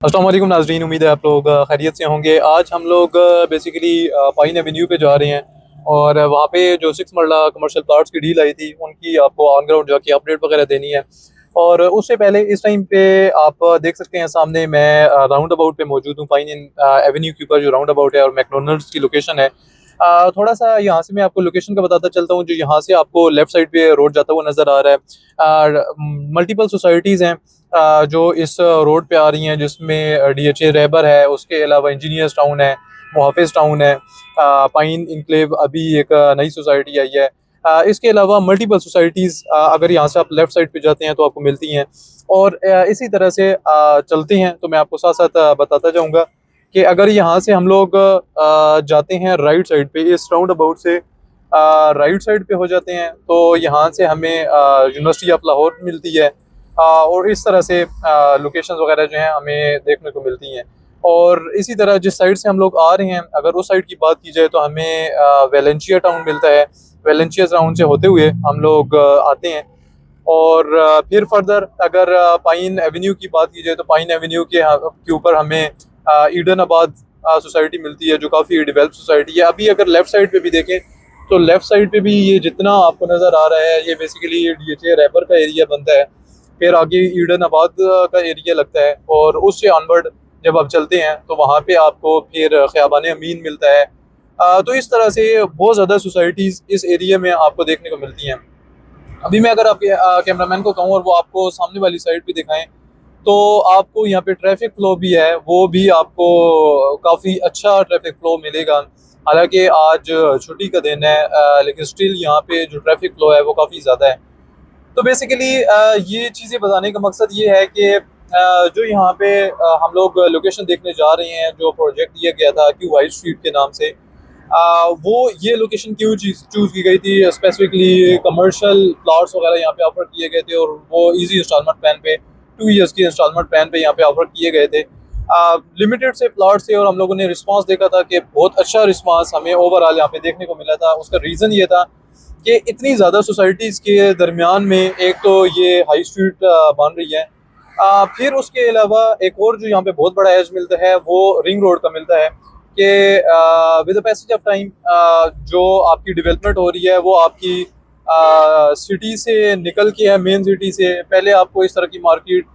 अस्सलाम वालेकुम नाज़रीन, उम्मीद है आप लोग खैरियत से होंगे। आज हम लोग बेसिकली पाइन एवेन्यू पे जा रहे हैं और वहाँ पे जो 6 मरला कमर्शियल प्लाट्स की डील आई थी उनकी आपको ऑन ग्राउंड जाके अपडेट वगैरह देनी है। और उससे पहले इस टाइम पे आप देख सकते हैं सामने मैं राउंड अबाउट पे मौजूद हूँ। पाइन एवेन्यू के ऊपर जो राउंड अबाउट है और मैकडोनल्ड्स की लोकेशन है। थोड़ा सा यहाँ से मैं आपको लोकेशन का बताता चलता हूँ। जो यहाँ से आपको लेफ्ट साइड पे रोड जाता हुआ नज़र आ रहा है, मल्टीपल सोसाइटीज़ हैं जो इस रोड पे आ रही हैं, जिसमें डीएचए रहबर है, उसके अलावा इंजीनियर्स टाउन है, मुहाफिज टाउन है, पाइन इनक्लेव अभी एक नई सोसाइटी आई है। इसके अलावा मल्टीपल सोसाइटीज़ अगर यहाँ से आप लेफ़्ट साइड पे जाते हैं तो आपको मिलती हैं। और इसी तरह से चलते हैं तो मैं आपको साथ साथ बताता जाऊँगा कि अगर यहाँ से हम लोग जाते हैं राइट साइड पे, इस राउंड अबाउट से राइट साइड पे हो जाते हैं तो यहाँ से हमें यूनिवर्सिटी ऑफ लाहौर मिलती है। और इस तरह से लोकेशंस वगैरह जो हैं हमें देखने को मिलती हैं। और इसी तरह जिस साइड से हम लोग आ रहे हैं, अगर उस साइड की बात की जाए तो हमें वेलेंशिया टाउन मिलता है। वेलेंशिया टाउन से होते हुए हम लोग आते हैं। और फिर फर्दर अगर पाइन एवेन्यू की बात की जाए तो पाइन एवेन्यू के ऊपर हमें ईडन आबाद सोसाइटी मिलती है, जो काफ़ी डेवलप सोसाइटी है। अभी अगर लेफ़्ट साइड पे भी देखें तो लेफ़्ट साइड पे भी ये जितना आपको नज़र आ रहा है, ये बेसिकली डीएचए रैपर का एरिया बनता है। फिर आगे ईडन आबाद का एरिया लगता है और उससे ऑनवर्ड जब आप चलते हैं तो वहाँ पे आपको फिर ख़ियाबान अमीन मिलता है। तो इस तरह से बहुत ज़्यादा सोसाइटीज़ इस एरिया में आपको देखने को मिलती हैं। अभी मैं अगर आपके कैमरामैन को कहूँ और वो आपको सामने वाली साइड पे दिखाएं तो आपको यहाँ पे ट्रैफिक फ़्लो भी है, वो भी आपको काफ़ी अच्छा ट्रैफिक फ़्लो मिलेगा। हालांकि आज छुट्टी का दिन है, लेकिन स्टिल यहाँ पे जो ट्रैफिक फ़्लो है वो काफ़ी ज़्यादा है। तो बेसिकली ये चीज़ें बताने का मकसद ये है कि जो यहाँ पे हम लोग लोकेशन देखने जा रहे हैं, जो प्रोजेक्ट दिया गया था क्यू हाई स्ट्रीट के नाम से, वो ये लोकेशन क्यों चूज़ की गई थी। स्पेसिफिकली कमर्शियल प्लॉट्स वगैरह यहाँ पे ऑफर किए गए थे और वो इजी इंस्टॉलमेंट प्लान पे 2 ईयर्स की इंस्टॉलमेंट प्लान पे यहाँ पे ऑफर किए गए थे। लिमिटेड से प्लॉट्स थे और हम लोगों ने रिस्पांस देखा था कि बहुत अच्छा रिस्पांस हमें ओवरऑल यहाँ पे देखने को मिला था। उसका रीज़न ये था कि इतनी ज़्यादा सोसाइटीज़ के दरमियान में एक तो ये हाई स्ट्रीट बन रही है, फिर उसके अलावा एक और जो यहाँ पे बहुत बड़ा एज मिलता है वो रिंग रोड का मिलता है कि with the passage of time जो आपकी डेवलपमेंट हो रही है वो आपकी सिटी से निकल के है, मेन सिटी से। पहले आपको इस तरह की मार्केट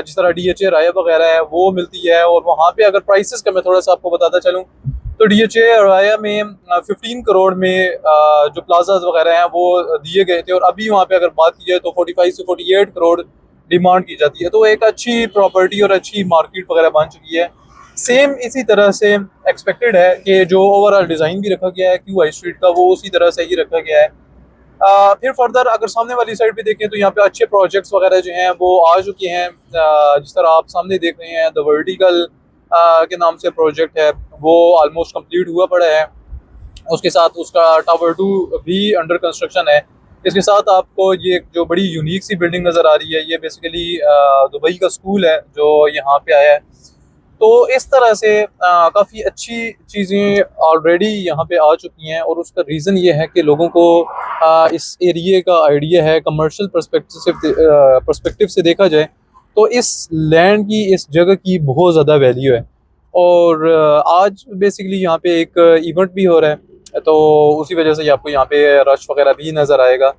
जिस तरह डीएचए राया वगैरह है वो मिलती है। और वहाँ पे अगर प्राइसेस का मैं थोड़ा सा आपको बताता चलूँ तो डीएचए राया में 15 करोड़ में जो प्लाजाज वगैरह हैं वो दिए गए थे और अभी वहाँ पे अगर बात की जाए तो 45 से 48 करोड़ डिमांड की जाती है। तो एक अच्छी प्रॉपर्टी और अच्छी मार्केट वगैरह बन चुकी है। सेम इसी तरह से एक्सपेक्टेड है कि जो ओवरऑल डिज़ाइन भी रखा गया है क्यू हाई स्ट्रीट का वो उसी तरह से ही रखा गया है। फिर फर्दर अगर सामने वाली साइड पे देखें तो यहाँ पे अच्छे प्रोजेक्ट्स वगैरह जो हैं वो आ चुके हैं। जिस तरह आप सामने देख रहे हैं द वर्टिकल के नाम से प्रोजेक्ट है, वो ऑलमोस्ट कंप्लीट हुआ पड़ा है। उसके साथ उसका टावर 2 भी अंडर कंस्ट्रक्शन है। इसके साथ आपको ये जो बड़ी यूनिक सी बिल्डिंग नज़र आ रही है, ये बेसिकली दुबई का स्कूल है जो यहाँ पे आया है। तो इस तरह से काफ़ी अच्छी चीज़ें ऑलरेडी यहाँ पे आ चुकी हैं और उसका रीज़न ये है कि लोगों को इस एरिए का आइडिया है। कमर्शियल पर्सपेक्टिव से देखा जाए तो इस लैंड की, इस जगह की बहुत ज़्यादा वैल्यू है। और आज बेसिकली यहाँ पे एक इवेंट भी हो रहा है तो उसी वजह से आपको यहाँ पे रश वगैरह भी नज़र आएगा।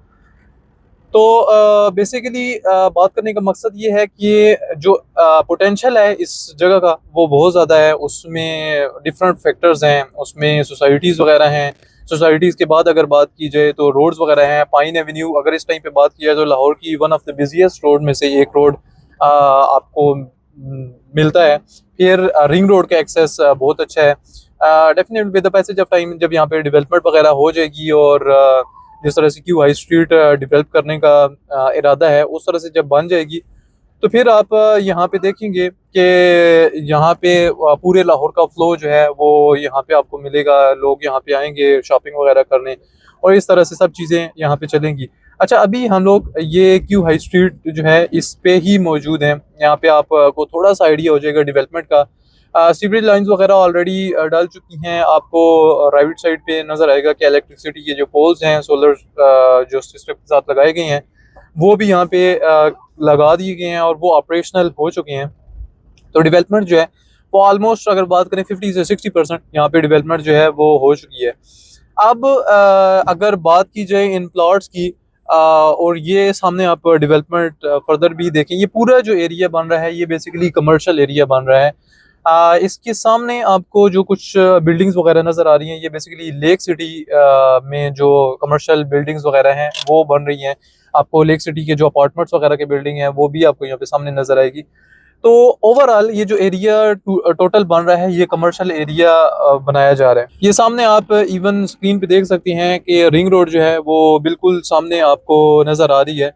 तो बेसिकली बात करने का मकसद ये है कि जो पोटेंशियल है इस जगह का वो बहुत ज़्यादा है। उसमें डिफरेंट फैक्टर्स हैं, उसमें सोसाइटीज़ वगैरह हैं। सोसाइटीज़ के बाद अगर बात की जाए तो रोड्स वगैरह हैं। पाइन एवेन्यू अगर इस टाइम पे बात की जाए तो लाहौर की one of the busiest road में से एक रोड आपको मिलता है। फिर रिंग रोड का एक्सेस बहुत अच्छा है। Definitely with the passage of time जब यहाँ पे डेवलपमेंट वगैरह हो जाएगी और जिस तरह से क्यू हाई स्ट्रीट डेवलप करने का इरादा है उस तरह से जब बन जाएगी तो फिर आप यहाँ पे देखेंगे कि यहाँ पे पूरे लाहौर का फ्लो जो है वो यहाँ पे आपको मिलेगा। लोग यहाँ पे आएंगे शॉपिंग वगैरह करने और इस तरह से सब चीज़ें यहाँ पे चलेंगी। अच्छा, अभी हम लोग ये क्यू हाई स्ट्रीट जो है इस पे ही मौजूद हैं। यहाँ पे आपको थोड़ा सा आइडिया हो जाएगा डेवलपमेंट का। सीवरेज लाइंस वगैरह ऑलरेडी डाल चुकी हैं। आपको राइट साइड पे नज़र आएगा कि इलेक्ट्रिसिटी के जो पोल्स हैं सोलर जो सिस्टम के साथ लगाए गए हैं वो भी यहाँ पे लगा दिए गए हैं और वो ऑपरेशनल हो चुके हैं। तो डेवलपमेंट जो है वो ऑलमोस्ट अगर बात करें 50 से 60% यहाँ पे डेवलपमेंट जो है वो हो चुकी है। अब अगर बात की जाए इन प्लॉट्स की, और ये सामने आप डेवलपमेंट फर्दर भी देखें, ये पूरा जो एरिया बन रहा है ये बेसिकली कमर्शियल एरिया बन रहा है। इसके सामने आपको जो कुछ बिल्डिंग्स वगैरह नज़र आ रही हैं, ये बेसिकली लेक सिटी में जो कमर्शियल बिल्डिंग्स वगैरह हैं वो बन रही हैं। आपको लेक सिटी के जो अपार्टमेंट्स वगैरह के बिल्डिंग हैं वो भी आपको यहाँ पे सामने नज़र आएगी। तो ओवरऑल ये जो एरिया टोटल बन रहा है ये कमर्शियल एरिया बनाया जा रहा है। ये सामने आप इवन स्क्रीन पे देख सकती हैं कि रिंग रोड जो है वो बिल्कुल सामने आपको नज़र आ रही है।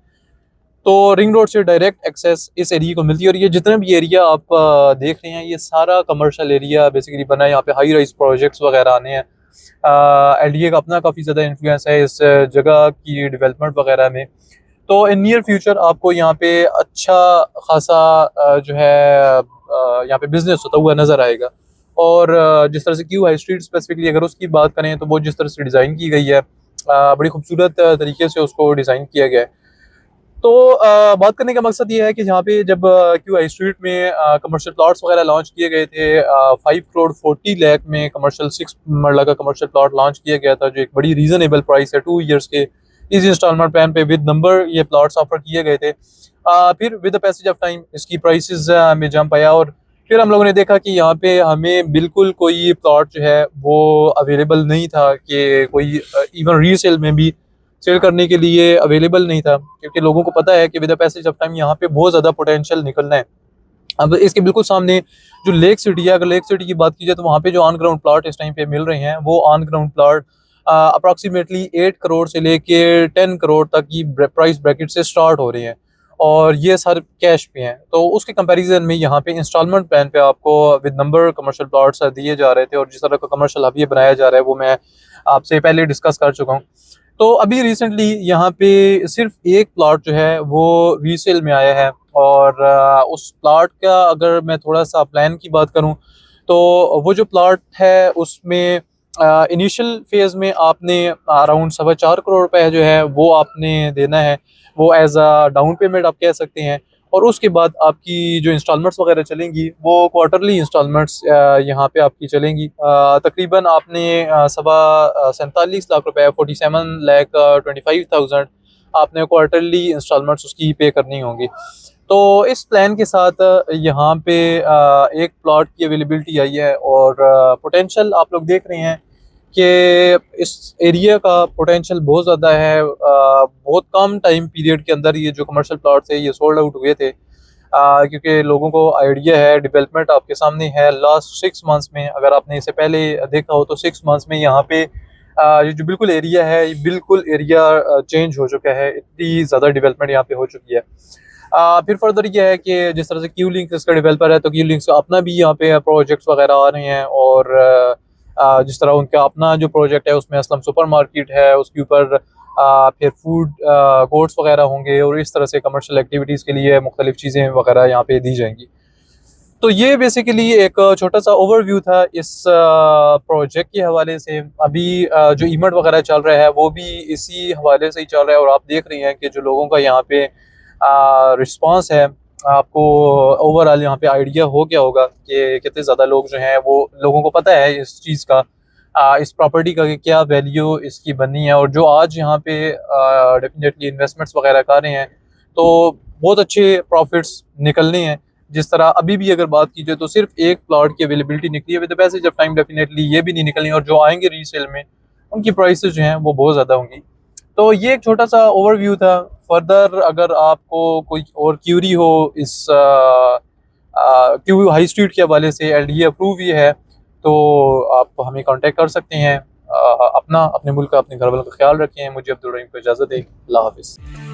तो रिंग रोड से डायरेक्ट एक्सेस इस एरिया को मिलती है, और ये जितने भी एरिया आप देख रहे हैं ये सारा कमर्शियल एरिया बेसिकली बना है। यहाँ पे हाई राइज प्रोजेक्ट्स वगैरह आने हैं। एलडीए का अपना काफ़ी ज़्यादा इन्फ्लुएंस है इस जगह की डेवलपमेंट वगैरह में। तो इन नियर फ्यूचर आपको यहाँ पे अच्छा खासा जो है यहाँ पे बिजनेस होता हुआ नज़र आएगा। और जिस तरह से क्यू हाई स्ट्रीट स्पेसिफिकली अगर उसकी बात करें तो वो जिस तरह से डिज़ाइन की गई है, बड़ी खूबसूरत तरीके से उसको डिज़ाइन किया गया है। तो बात करने का मकसद ये है कि यहाँ पे जब क्यू हाई स्ट्रीट में कमर्शियल प्लॉट्स वगैरह लॉन्च किए गए थे, 5 करोड़ 40 लाख में कमर्शियल 6 मरला का कमर्शियल प्लॉट लॉन्च किया गया था, जो एक बड़ी रीजनेबल प्राइस है। 2 ईयर्स के इस इंस्टॉलमेंट प्लान पे विद नंबर ये प्लॉट्स ऑफर किए गए थे। फिर with the passage of time इसकी प्राइसेस में जंप आया, और फिर हम लोगों ने देखा कि यहाँ पे हमें बिल्कुल कोई प्लॉट जो है वो अवेलेबल नहीं था, कि कोई इवन रीसेल में भी सेल करने के लिए अवेलेबल नहीं था, क्योंकि लोगों को पता है कि with the passage of time यहाँ पे बहुत ज़्यादा पोटेंशियल निकलना है। अब इसके बिल्कुल सामने जो लेक सिटी है, अगर लेक सिटी की बात की जाए तो वहाँ पे जो ऑन ग्राउंड प्लॉट इस टाइम पे मिल रहे हैं वो on ground plot approximately 8 crore से लेके 10 करोड़ तक की प्राइस ब्रैकेट से स्टार्ट हो रही हैं, और ये सर कैश पे हैं। तो उसके कंपैरिजन में यहाँ पे इंस्टॉलमेंट प्लान पे आपको विद नंबर कमर्शियल प्लॉट्स दिए जा रहे थे, और जिस तरह का कमर्शियल अब ये बनाया जा रहा है वो मैं आपसे पहले डिस्कस कर चुका हूँ। तो अभी रिसेंटली यहाँ पे सिर्फ एक प्लॉट जो है वो रीसेल में आया है, और उस प्लॉट का अगर मैं थोड़ा सा प्लान की बात करूँ तो वो जो प्लॉट है उसमें इनिशियल फेज़ में आपने अराउंड 4.25 करोड़ रुपए जो है वो आपने देना है, वो एज अ डाउन पेमेंट आप कह सकते हैं। और उसके बाद आपकी जो इंस्टॉलमेंट्स वगैरह चलेंगी वो क्वार्टरली इंस्टॉलमेंट्स यहाँ पे आपकी चलेंगी। तकरीबन आपने 47 लाख रुपए 47,25,000 आपने क्वार्टरली इंस्टॉलमेंट्स उसकी पे करनी होंगी। तो इस प्लान के साथ यहाँ पे एक प्लॉट की अवेलेबिलिटी आई है, और पोटेंशियल आप लोग देख रहे हैं कि इस एरिया का पोटेंशियल बहुत ज़्यादा है। बहुत कम टाइम पीरियड के अंदर ये जो कमर्शियल प्लॉट थे ये सोल्ड आउट हुए थे, क्योंकि लोगों को आइडिया है, डेवलपमेंट आपके सामने है। लास्ट 6 मंथ्स में अगर आपने इससे पहले देखा हो तो 6 मंथ्स में यहाँ पे ये जो बिल्कुल एरिया है ये बिल्कुल एरिया चेंज हो चुका है, इतनी ज़्यादा डेवलपमेंट यहाँ पे हो चुकी है। फिर फर्दर ये है कि जिस तरह से क्यू लिंक्स इसका डेवलपर है, तो क्यू लिंक्स का अपना भी यहाँ पे प्रोजेक्ट्स वगैरह आ रहे हैं, और जिस तरह उनका अपना जो प्रोजेक्ट है उसमें असलम सुपर मार्केट है, उसके ऊपर फिर फूड कोर्ट्स वगैरह होंगे, और इस तरह से कमर्शियल एक्टिविटीज़ के लिए मुख्तलिफ चीज़ें वगैरह यहाँ पे दी जाएंगी। तो ये बेसिकली एक छोटा सा ओवरव्यू था इस प्रोजेक्ट के हवाले से। अभी जो इवेंट वगैरह चल रहा है वो भी इसी हवाले से ही चल रहा है, और आप देख रहे हैं कि जो लोगों का यहाँ पे रिस्पांस है, आपको ओवरऑल यहाँ पे आइडिया हो गया होगा कि कितने ज़्यादा लोग जो हैं वो, लोगों को पता है इस चीज़ का, इस प्रॉपर्टी का कि क्या वैल्यू इसकी बननी है। और जो आज यहाँ पे डेफिनेटली इन्वेस्टमेंट्स वगैरह कर रहे हैं तो बहुत अच्छे प्रॉफिट्स निकलने हैं। जिस तरह अभी भी अगर बात की जाए तो सिर्फ एक प्लॉट की अवेलेबिलिटी निकली है, with the passage of time definitely ये भी नहीं निकलनी, और जो आएंगे रीसेल में उनकी प्राइसेस जो हैं वो बहुत ज़्यादा होंगी। तो ये एक छोटा सा ओवरव्यू था। फर्दर अगर आपको कोई और क्यूरी हो इस क्यू हाई स्ट्रीट के हवाले से, एलडीए अप्रूव ये है, तो आप हमें कांटेक्ट कर सकते हैं। अपने मुल्क का, अपने घर वालों का ख्याल रखें। मुझे अब्दुल रहीम को इजाज़त दें। अल्लाह हाफिज़।